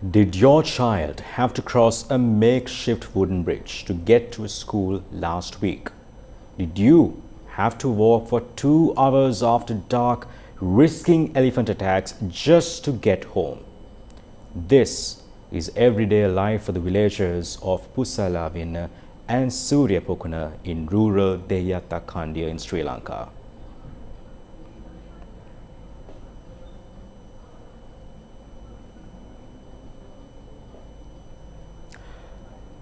Did your child have to cross a makeshift wooden bridge to get to school last week? Did you have to walk for 2 hours after dark, risking elephant attacks just to get home? This is everyday life for the villagers of Pussalavinna and Suryapokuna in rural Gammadda Khandiya in Sri Lanka.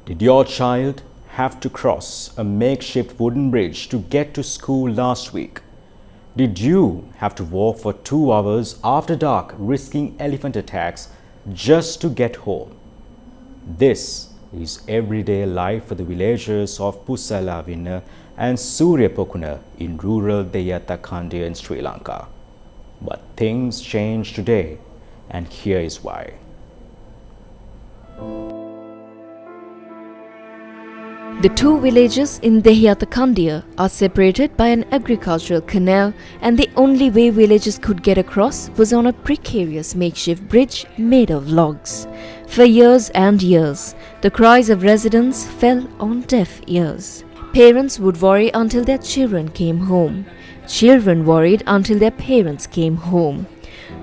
Did your child have to cross a makeshift wooden bridge to get to school last week? Did you have to walk for 2 hours after dark, risking elephant attacks just to get home? This is everyday life for the villagers of Pussalavinna and Suryapokuna in rural Gammadda Khandiya in Sri Lanka. But things change today, and here is why. The two villages in Gammadda Khandiya are separated by an agricultural canal, and the only way villagers could get across was on a precarious makeshift bridge made of logs. For years and years, the cries of residents fell on deaf ears. Parents would worry until their children came home. Children worried until their parents came home.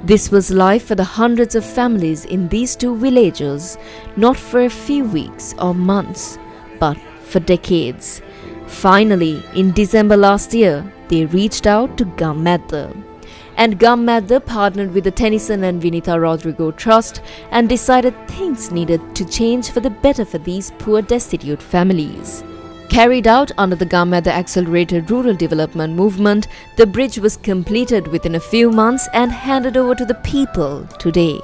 This was life for the hundreds of families in these two villages, not for a few weeks or months, but for decades. Finally, in December last year, they reached out to Gammadda. And Gammadda partnered with the Tennyson and Vinita Rodrigo Trust and decided things needed to change for the better for these poor destitute families. Carried out under the Gammadda Accelerated Rural Development Movement, the bridge was completed within a few months and handed over to the people today.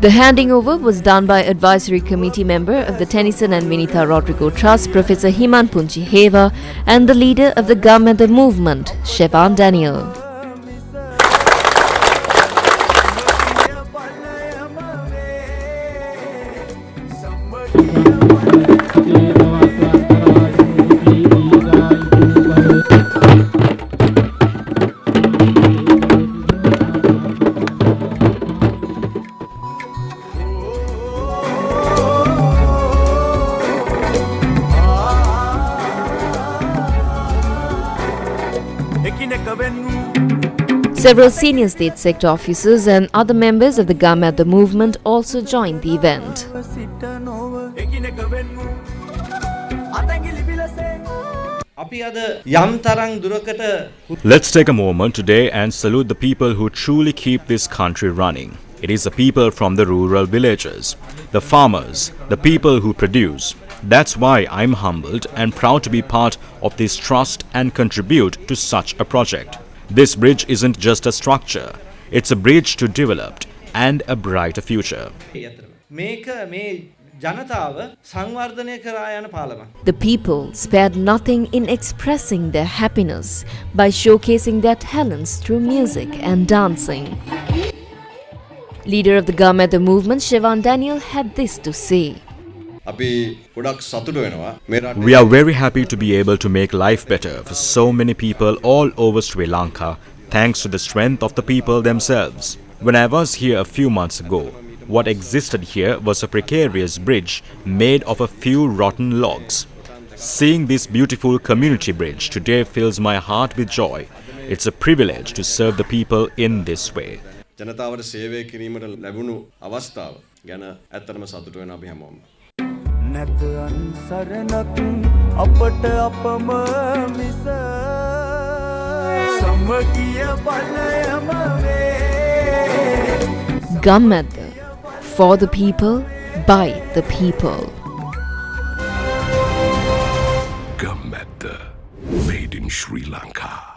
The handing over was done by advisory committee member of the Tennyson and Vinita Rodrigo Trust, Professor Himan Punchiheva, and the leader of the Gammadda movement, Shevan Daniel. Several senior state sector officers and other members of the Gammadda movement also joined the event. Let's take a moment today and salute the people who truly keep this country running. It is the people from the rural villages, the farmers, the people who produce. That's why I'm humbled and proud to be part of this trust and contribute to such a project. This bridge isn't just a structure, it's a bridge to developed and a brighter future. The people spared nothing in expressing their happiness by showcasing their talents through music and dancing. Leader of the Gammadda movement, Shevan Daniel, had this to say. We are very happy to be able to make life better for so many people all over Sri Lanka, thanks to the strength of the people themselves. When I was here a few months ago, what existed here was a precarious bridge made of a few rotten logs. Seeing this beautiful community bridge today fills my heart with joy. It's a privilege to serve the people in this way. Gammadda, for the people, by the people.